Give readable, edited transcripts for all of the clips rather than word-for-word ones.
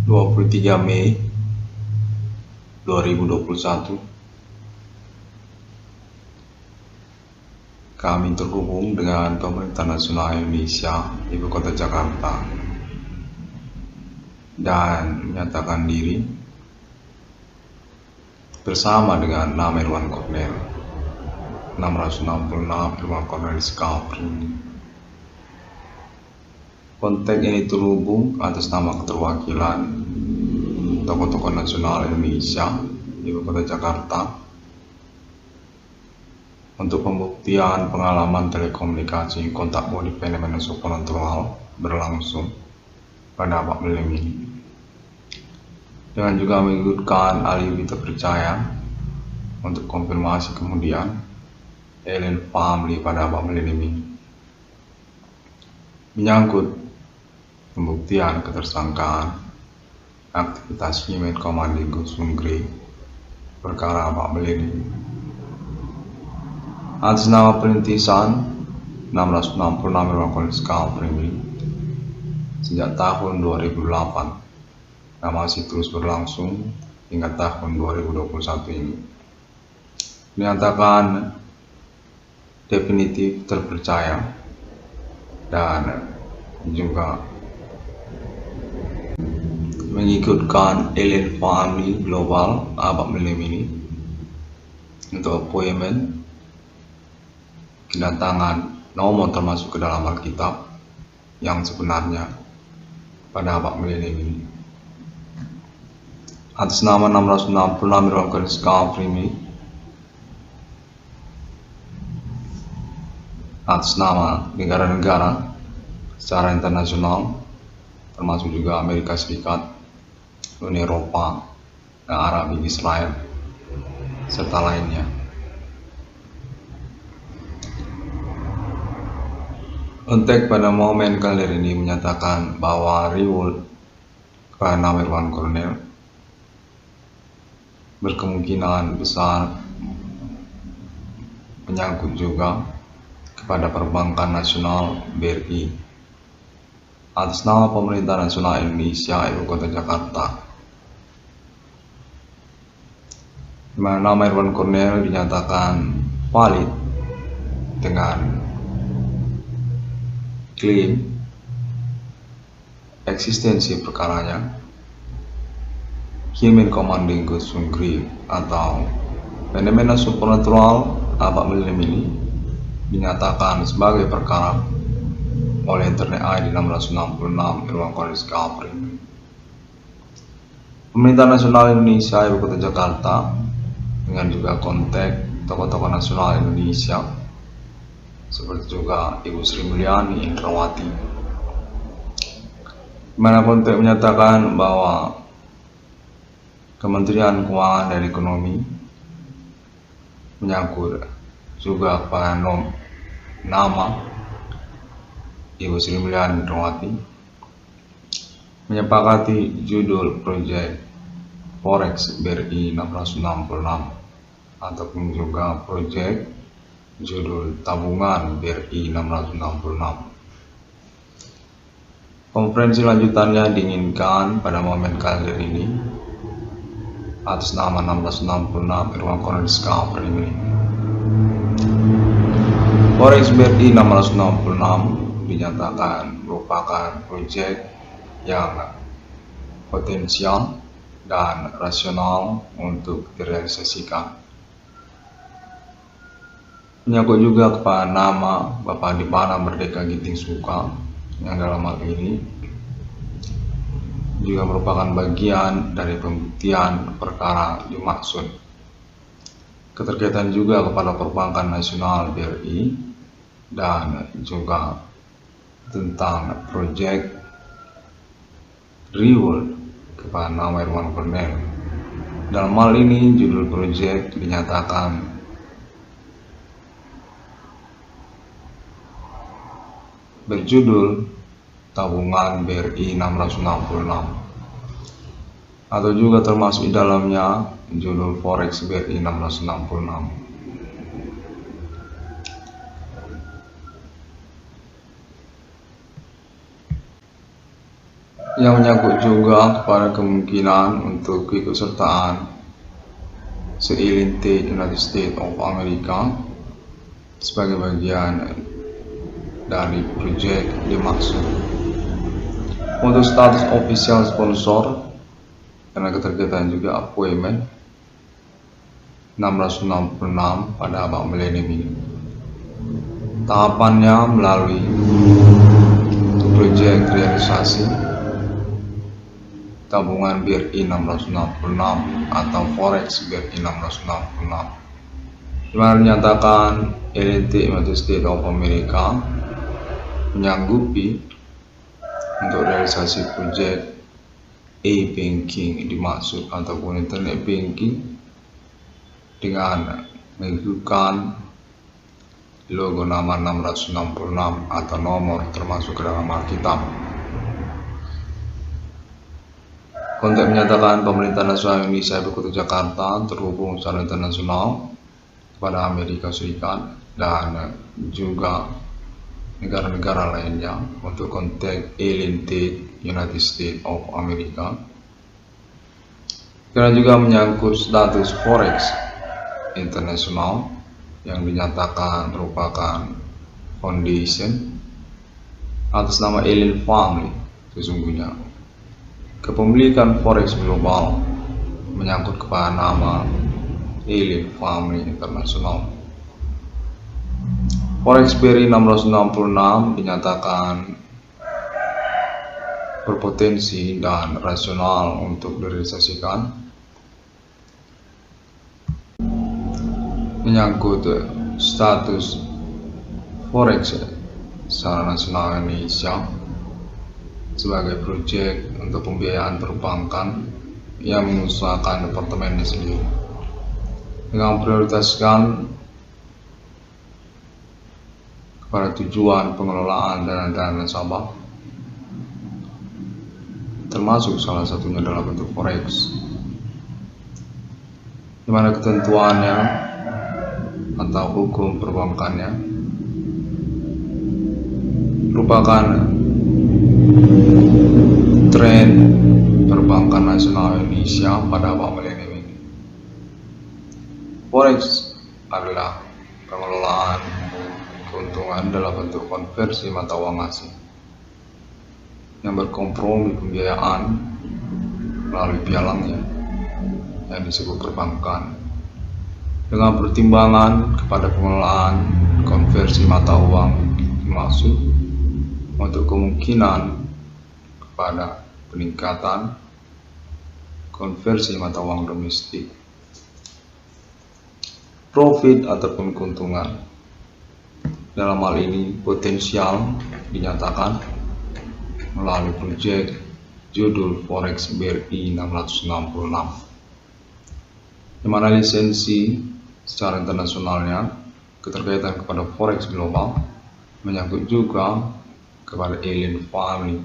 23 Mei 2021, kami terhubung dengan Pemerintah Nasional Indonesia, Ibu Kota Jakarta, dan menyatakan diri bersama dengan nama Irwan Cornel 666 Irwan Cornel Skapri. Konteks ini terhubung atas nama keterwakilan tokoh-tokoh nasional Indonesia, Ibu Kota Jakarta, untuk pembuktian pengalaman telekomunikasi kontak body fenomena supernatural berlangsung pada abad milenium ini, dengan juga mengikutkan alibi terpercaya untuk konfirmasi kemudian alien family pada abad milenium ini, menyangkut pembuktian ketersangkaan aktivitas Human Commanding Gusung Grey perkara abad milenium atas nama perintisan 666 Irwan Cornel Skapri sejak tahun 2008 dan masih terus berlangsung hingga tahun 2021 ini, dinyatakan definitif terpercaya dan juga mengikutkan alien family global abad milenium ini untuk appointment kedatangan nomor termasuk ke dalam Alkitab yang sebenarnya pada abad milenium ini. Atas nama 666 Irwan Cornel Skapri ini, atas nama negara-negara secara internasional termasuk juga Amerika Serikat, Uni Eropa, dan Arab, Israel, serta lainnya. Konteks pada momen kali ini menyatakan bahwa reward kepada nama Irwan Cornel berkemungkinan besar menyangkut juga kepada perbankan nasional BRI atas nama Pemerintah Nasional Indonesia, Ibu Kota Jakarta, di mana nama Irwan Cornel dinyatakan valid dengan klaim eksistensi perkaranya Human Commanding Gusung Grey atau fenomena supernatural abad milenium ini dinyatakan sebagai perkara oleh Internet ID 666 Irwan Cornel Skapri. Pemerintah Nasional Indonesia, Ibu Kota Jakarta, dengan juga konteks tokoh-tokoh nasional Indonesia seperti juga Ibu Sri Mulyani Indrawati, di mana konteks menyatakan bahwa Kementerian Keuangan dan Ekonomi menyangkut juga kepada nama Ibu Sri Mulyani Indrawati menyepakati judul proyek Forex BRI 666 ataupun juga proyek judul tabungan BRI 666. Konferensi lanjutannya diinginkan pada momen kali ini atas nama 666 Irwan Cornel Skapri ini. Forex BRI 666 dinyatakan merupakan proyek yang potensial dan rasional untuk direalisasikan. Menyangkut juga kepada nama Bapak Dipana Merdeka Ginting Suka yang dalam hal ini juga merupakan bagian dari pembuktian perkara dimaksud. Keterkaitan juga kepada Perbankan Nasional BRI dan juga tentang proyek reward kepada nama Irwan Cornel. Dalam hal ini judul proyek dinyatakan berjudul tabungan BRI 666 atau juga termasuk di dalamnya judul Forex BRI 666. yang menyangkut juga kepada kemungkinan untuk keikutsertaan segelintir United States of America sebagai bagian dari proyek dimaksud. Untuk status official sponsor, karena keterkaitan juga appointment 666 pada abad milenium ini. Tahapannya melalui proyek realisasi tabungan BRI 666 atau Forex BRI 666, di mana dinyatakan United States of America menyanggupi untuk realisasi proyek e-banking dimaksud ataupun internet banking dengan mengajukan logo nama 666 atau nomor termasuk ke dalam Alkitab. Konteks menyatakan pemerintah nasional Indonesia Ibu Kota Jakarta terhubung secara internasional kepada Amerika Serikat dan juga negara-negara lainnya untuk konteks elinted United States of America. Karena juga menyangkut status Forex internasional yang dinyatakan merupakan foundation atas nama Alien Family. Sesungguhnya kepemilikan Forex global menyangkut kepada nama Alien Family International. Forex BRI 666 dinyatakan berpotensi dan rasional untuk direalisasikan menyangkut status Forex secara nasional Indonesia sebagai proyek untuk pembiayaan perbankan yang mengusahakan departemennya sendiri dengan prioritaskan kepada tujuan pengelolaan dana-dana nasabah, termasuk salah satunya adalah bentuk Forex, di mana ketentuannya atau hukum perbankannya merupakan tren perbankan nasional Indonesia pada abad milenium ini. Forex adalah pengelolaan keuntungan dalam bentuk konversi mata uang asing yang berkompromi pembiayaan melalui pialangnya yang disebut perbankan, dengan pertimbangan kepada pengelolaan konversi mata uang dimaksud untuk kemungkinan kepada peningkatan konversi mata uang domestik, profit ataupun keuntungan. Dalam hal ini potensial dinyatakan melalui proyek judul Forex BRI 666, di mana lisensi secara internasionalnya keterkaitan kepada Forex global menyangkut juga kepada Alien Family,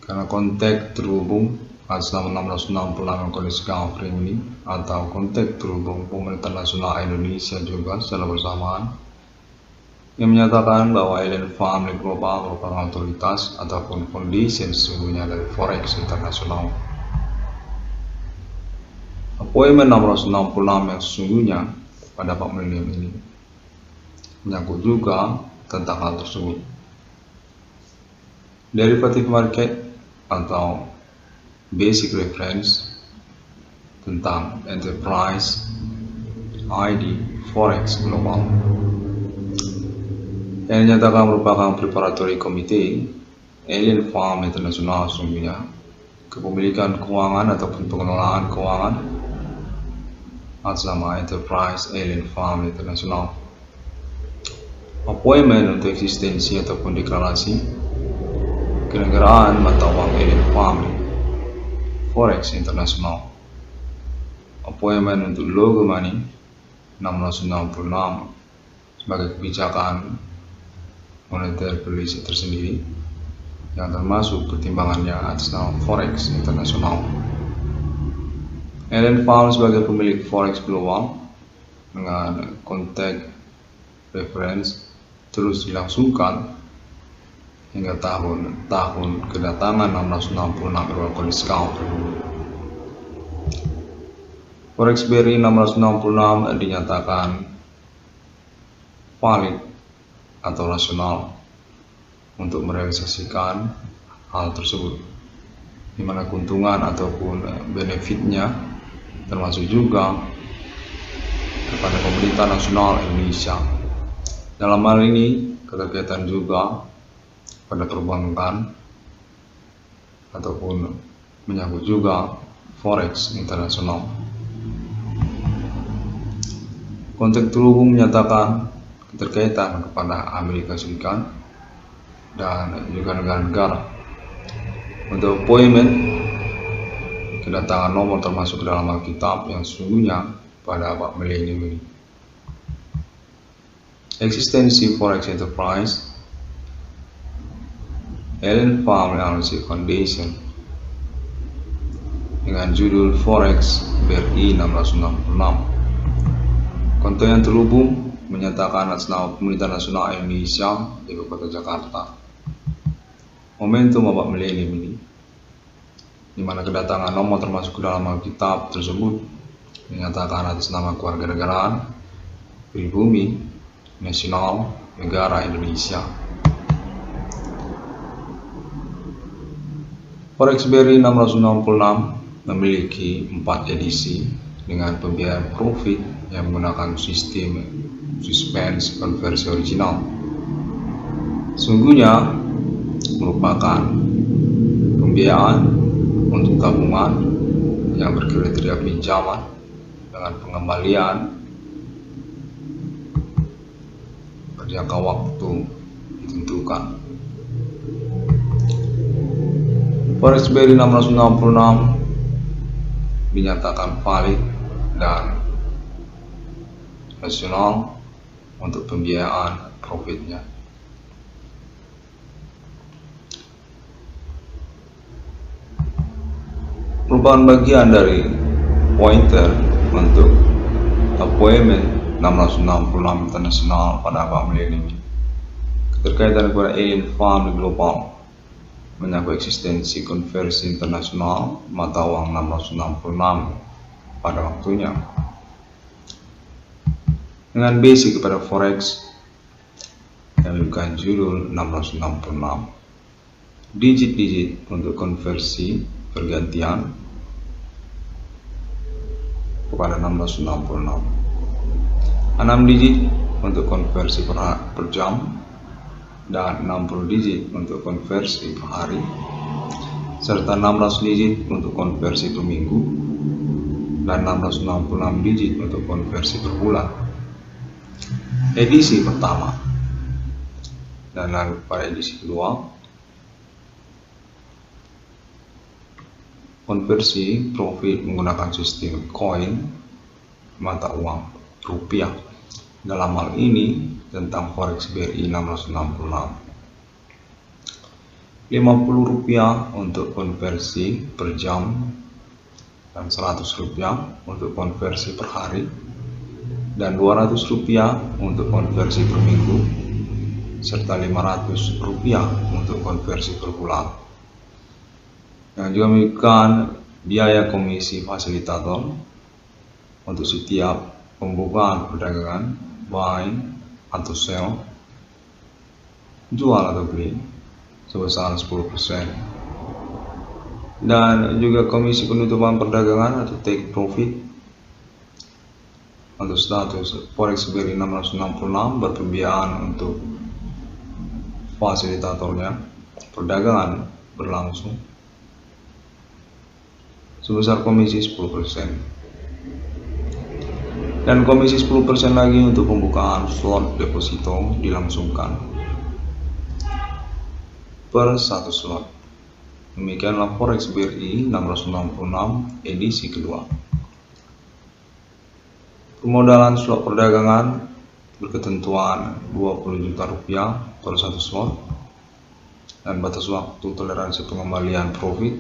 karena konteks terhubung atas nama 666 kondisi government ini atau konteks terhubung pemerintah nasional Indonesia juga secara bersamaan yang menyatakan bahwa Alien Family Global merupakan otoritas ataupun foundation sesungguhnya dari Forex internasional. Appointment 666 yang sesungguhnya pada abad milenium ini menyangkut juga tentang hal tersebut. Derivative market atau basic reference tentang enterprise ID Forex global yang dinyatakan merupakan preparatory committee Alien Family International sesungguhnya kepemilikan keuangan ataupun pengelolaan keuangan atas nama Enterprise Alien Family International. Appointment untuk eksistensi ataupun deklarasi kenegaraan mata uang Alien Family Forex International. Appointment untuk logo money 666 sebagai kebijakan moneter policy tersendiri yang termasuk pertimbangannya atas nama Forex International. Alien Family sebagai pemilik Forex global dengan konteks reference terus dilangsungkan hingga tahun kedatangan 666 Oracle Discount. Forex BRI 666 dinyatakan valid atau rasional untuk merealisasikan hal tersebut, di mana keuntungan ataupun benefitnya termasuk juga kepada pemerintah nasional Indonesia. Dalam hal ini keterkaitan juga pada perbankan ataupun menyangkut juga forex internasional. Konteks terhubung menyatakan keterkaitan kepada Amerika Serikat dan juga negara-negara. Untuk appointment, kedatangan nomor termasuk dalam Alkitab yang sesungguhnya pada abad milenium ini. Eksistensi Forex Enterprise, Allen Farm Analysis Foundation dengan judul Forex BRI 666. Konten yang terhubung menyatakan atas nama Pemerintah Nasional Indonesia di Ibu Kota Jakarta. Momentum abad milenium ini, di mana kedatangan nomor termasuk dalam Alkitab tersebut menyatakan atas nama kewarganegaraan, pribumi, nasional, negara Indonesia. Forex BRI 666 memiliki 4 edisi dengan pembiayaan profit yang menggunakan sistem suspense konversi original. Sungguhnya merupakan pembiayaan untuk tabungan yang berkriteria pinjaman dengan pengembalian berjangka waktu ditentukan. Forex BRI 666 dinyatakan valid dan nasional untuk pembiayaan profitnya. Merupakan bagian dari pointer untuk appointment 666 internasional pada abad milenium ini. Keterkaitan kepada Allen Farm Global menyangkut eksistensi konversi internasional mata uang 666 pada waktunya. Dengan basic kepada forex yang memiliki judul 666, digit-digit untuk konversi pergantian kepada 666, 6 digit untuk konversi per jam dan 60 digit untuk konversi per hari, serta 16 digit untuk konversi per minggu dan 666 digit untuk konversi per bulan. Edisi pertama, dan lalu pada edisi kedua, konversi profit menggunakan sistem koin mata uang rupiah. Dalam hal ini tentang Forex BRI 666, Rp50 untuk konversi per jam dan Rp100 untuk konversi per hari dan Rp200 untuk konversi per minggu serta Rp500 untuk konversi per bulan. Yang juga memberikan biaya komisi fasilitator untuk setiap pembukaan perdagangan, buy atau sell, jual atau beli sebesar 10%, dan juga komisi penutupan perdagangan atau take profit. Untuk status Forex BRI 666 berpembiayaan untuk fasilitatornya, perdagangan berlangsung sebesar komisi 10%. Dan komisi 10% lagi untuk pembukaan slot deposito dilangsungkan per 1 slot. Demikianlah Forex BRI 666 edisi kedua. Permodalan slot perdagangan berketentuan Rp20 juta per 1 slot dan batas waktu toleransi pengembalian profit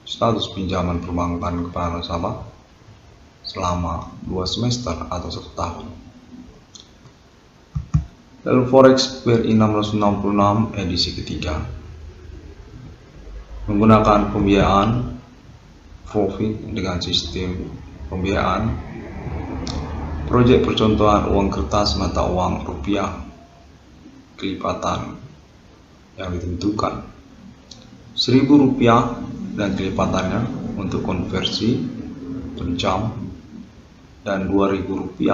status pinjaman perbankan kepada nasabah selama 2 semester atau 1 tahun. Lalu Forex BRI 666 edisi ketiga menggunakan pembiayaan profit dengan sistem pembiayaan proyek percontohan uang kertas mata uang rupiah kelipatan yang ditentukan Rp1.000 dan kelipatannya untuk konversi per jam dan Rp2.000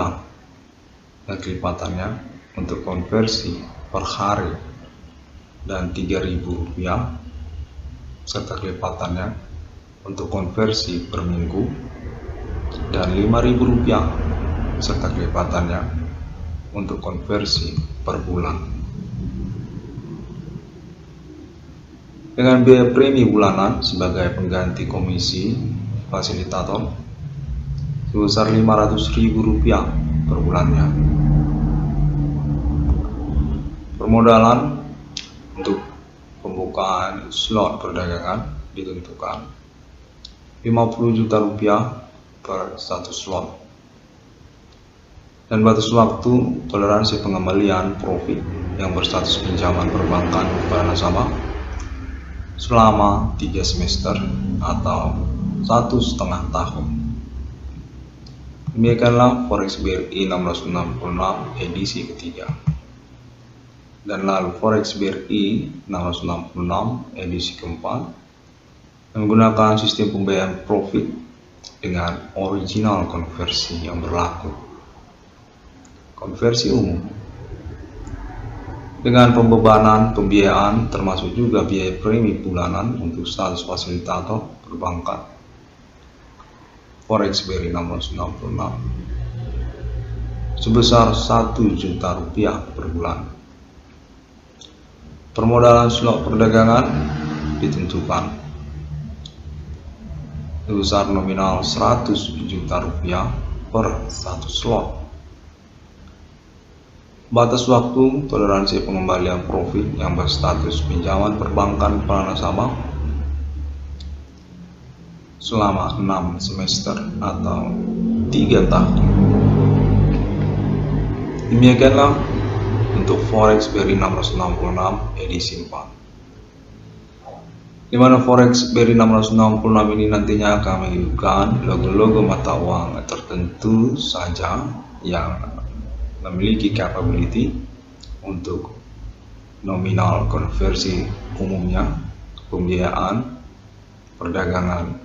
dan kelipatannya untuk konversi per hari dan Rp3.000 serta kelipatannya untuk konversi per minggu dan Rp5.000 serta kelipatannya untuk konversi per bulan. Dengan biaya premi bulanan sebagai pengganti komisi fasilitator sebesar Rp500.000 per bulannya. Permodalan untuk pembukaan slot perdagangan ditentukan Rp50 juta per satu slot dan batas waktu toleransi pengembalian profit yang berstatus pinjaman perbankan kepada nasabah selama 3 semester atau 1,5 tahun. Demikianlah Forex BRI 666 edisi ketiga. Dan lalu Forex BRI 666 edisi keempat menggunakan sistem pembayaran profit dengan original konversi yang berlaku. Konversi umum dengan pembebanan pembiayaan termasuk juga biaya premi bulanan untuk status fasilitator perbankan. Forex BRI 666 sebesar Rp1 juta per bulan. Permodalan slot perdagangan ditentukan sebesar nominal Rp100 juta per satu slot. Batas waktu toleransi pengembalian profit yang berstatus pinjaman perbankan kepada nasabah selama 6 semester atau 3 tahun. Demikianlah untuk Forex BRI 666 edisi 4. Di mana Forex BRI 666 ini nantinya akan menunjukkan logo-logo mata uang tertentu saja yang memiliki capability untuk nominal konversi umumnya, pembiayaan, perdagangan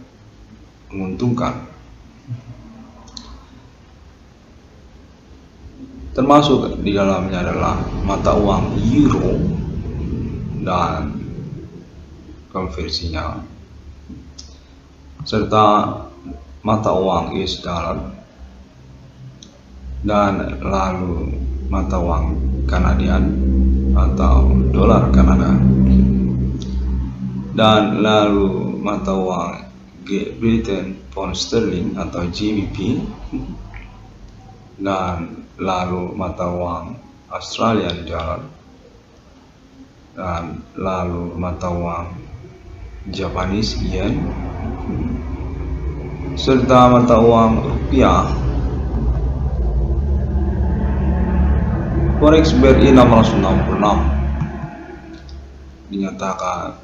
menguntungkan. Termasuk di dalamnya adalah mata uang euro dan konversinya, serta mata uang US dollar dan lalu mata uang Kanadian atau dolar Kanada dan lalu mata uang Great Britain Pound Sterling atau GBP dan lalu mata uang Australian dollar dan lalu mata uang Japanese yen serta mata uang rupiah. Forex BRI 666 dinyatakan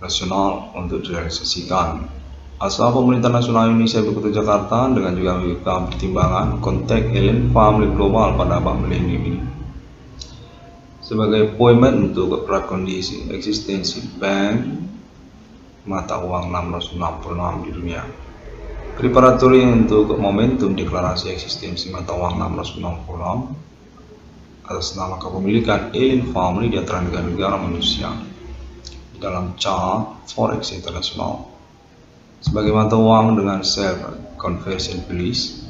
rasional untuk direalisasikan asal pemerintah nasional Indonesia Ibu Kota Jakarta dengan juga memiliki pertimbangan konteks Alien Family Global pada abad milenium ini sebagai poin untuk prakondisi eksistensi bank mata uang 666 di dunia. Preparatori untuk momentum deklarasi eksistensi mata uang 666 atas nama kepemilikan Alien Family di antara negara manusia di dalam chart Forex internasional sebagai mata uang dengan self conversion release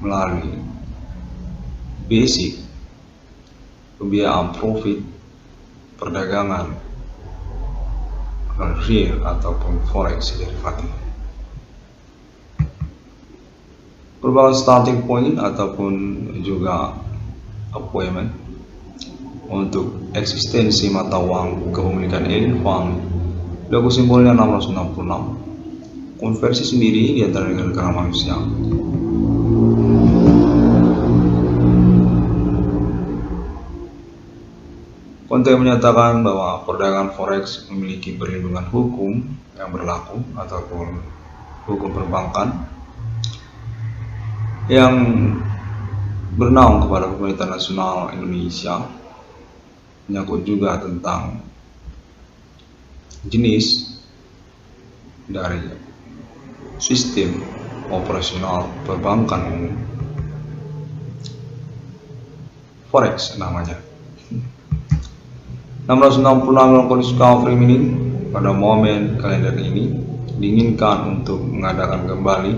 melalui basic pembiayaan profit perdagangan real ataupun forex derivatif. Merupakan starting point ataupun juga appointment untuk eksistensi mata uang kepemilikan Alien Family. Logo simbolnya 666. Konversi sendiri di antara negara manusia. Konten menyatakan bahwa perdagangan forex memiliki perlindungan hukum yang berlaku ataupun hukum perbankan yang bernaung kepada Pemerintah Nasional Indonesia, menyangkut juga tentang jenis dari sistem operasional perbankan umum, forex namanya. 666 kondisi frame ini pada momen kalender ini diinginkan untuk mengadakan kembali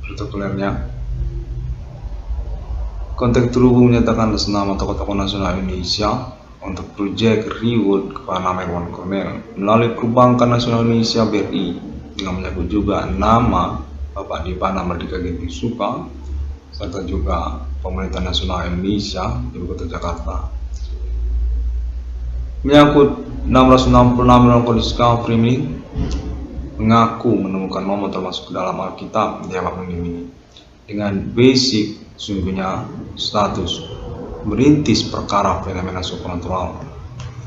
protokolernya. Kontak terhubung menyatakan atas nama tokoh-tokoh nasional Indonesia untuk proyek reward kepada nama Irwan Cornel melalui Perbankan Nasional Indonesia BRI, dengan menyebut juga nama Bapak Dipana Merdeka Ginting Suka serta juga Pemerintah Nasional Indonesia Ibu Kota Jakarta. Menyangkut 666 dalam kondisi frame ini mengaku menemukan momen termasuk ke dalam Alkitab di abad ini dengan basic sungguhnya status merintis perkara fenomena supernatural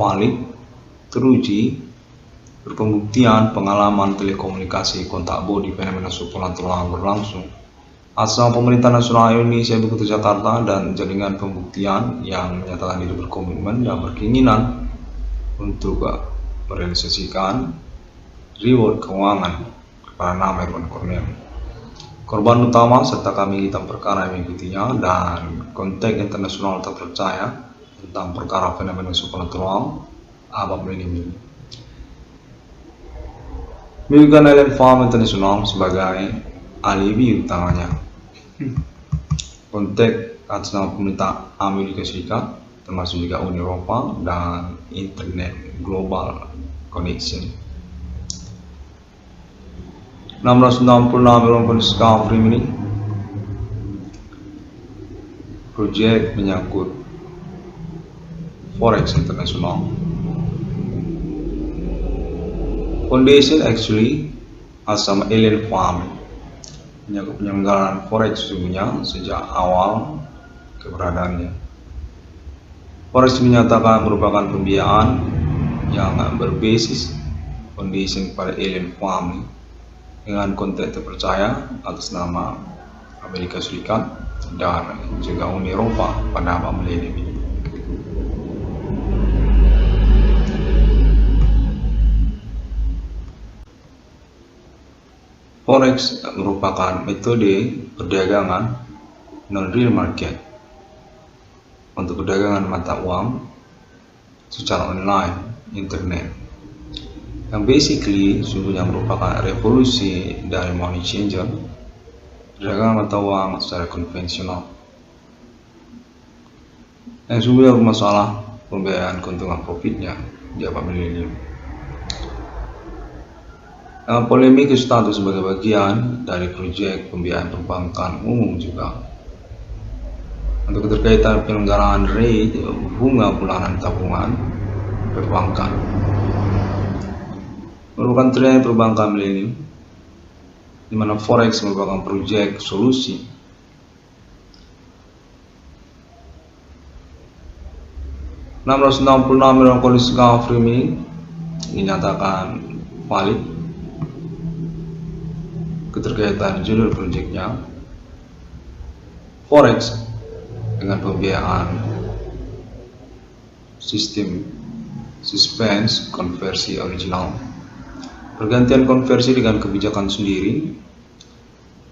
valid, teruji, berpembuktian pengalaman telekomunikasi kontak bodi fenomena supernatural berlangsung asal Pemerintah Nasional Indonesia Ibu Kota Jakarta dan jaringan pembuktian yang menyatakan diri berkomitmen dan berkeinginan untuk merealisasikan reward keuangan kepada nama Irwan Cornel. Korban utama serta kami hitam perkara yang mengikutinya dan konteks internasional terpercaya tentang perkara fenomena supernatural abad milenium ini. Milkan Island Farm International sebagai alibi utamanya. Konteks atas nama pemerintah Amerika Serikat termasuk juga Uni Eropa dan Internet Global Connection. 666 dalam kondisi frame ini proyek menyangkut forex internasional. Foundation actually asal Alien Farm menyangkut penyelenggaraan forex sesungguhnya sejak awal keberadaannya. Forex dinyatakan merupakan pembiayaan yang berbasis foundation pada Alien Farm dengan konteks terpercaya atas nama Amerika Serikat dan juga Uni Eropa pada abad milenium ini. Forex merupakan metode perdagangan non-real market untuk perdagangan mata uang secara online, internet, yang basically sungguhnya merupakan revolusi dari money changer, perdagangan mata uang secara konvensional, yang sungguhnya bermasalah pembiayaan keuntungan profitnya di abad milenium. Polemik status sebagai bagian dari proyek pembiayaan perbankan umum juga. Untuk keterkaitan penyelenggaraan rate bunga bulanan tabungan perbankan merupakan tren perbankan milenium, di mana forex merupakan proyek solusi. Enam dalam kondisi frame ini dinyatakan valid. Keterkaitan judul proyeknya forex dengan pembiayaan sistem suspense konversi original, pergantian konversi dengan kebijakan sendiri,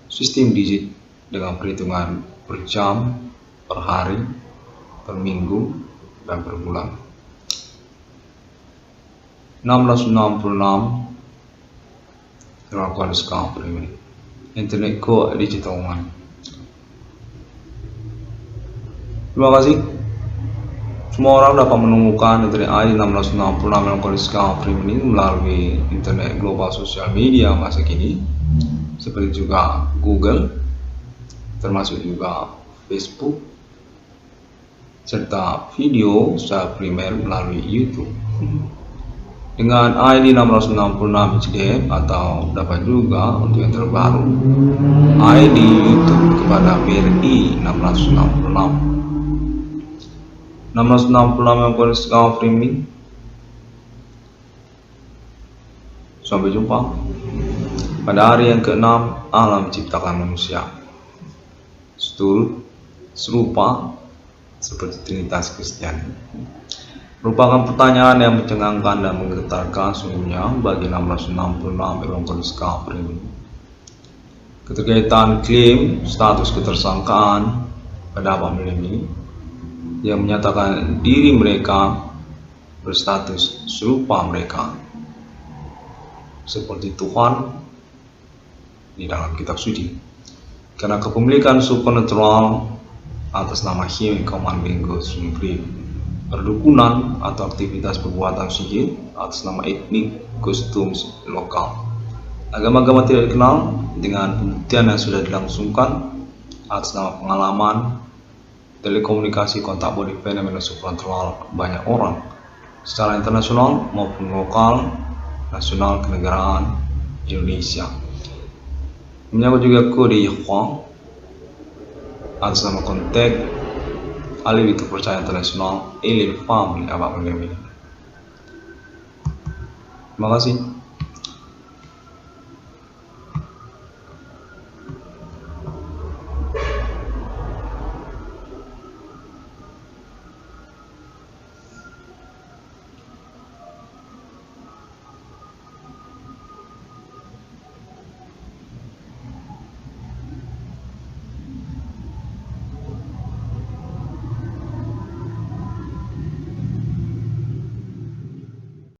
sistem digit dengan perhitungan per jam, per hari, per minggu, dan per bulan. 666 Terlakuan discovery ini Internet Core Digital One. Terima kasih. Semua orang dapat menemukan Internet ID 1666 dalam kondisi discovery ini melalui Internet Global Sosial Media masa kini, seperti juga Google, termasuk juga Facebook, serta video secara primer melalui YouTube. Dengan ID 666 HDF atau dapat juga untuk yang terbaru ID YouTube kepada BRI 666. 666 yang Kau framing. Sampai jumpa. Pada hari yang ke-6 Allah menciptakan manusia serupa seperti Trinitas Kristiani. Merupakan pertanyaan yang mencengangkan dan menggetarkan sungguhnya bagi 666 Evangelis kafir ini. Keterkaitan klaim status ketersangkaan pada famili ini yang menyatakan diri mereka berstatus serupa mereka seperti Tuhan di dalam kitab suci, karena kepemilikan supernatural atas nama Human Commanding God's Supreme, perdukunan atau aktivitas perbuatan sihir atas nama etnik, kostum lokal, agama-agama tidak dikenal dengan pembuktian yang sudah dilangsungkan atas nama pengalaman, telekomunikasi, kontak body, fenomena supernatural banyak orang secara internasional maupun lokal, nasional, kenegaraan Indonesia. Menyangkut juga kode Yahweh atas nama kontak alibi kepercayaan internasional Elim Family Abang Terima kasih.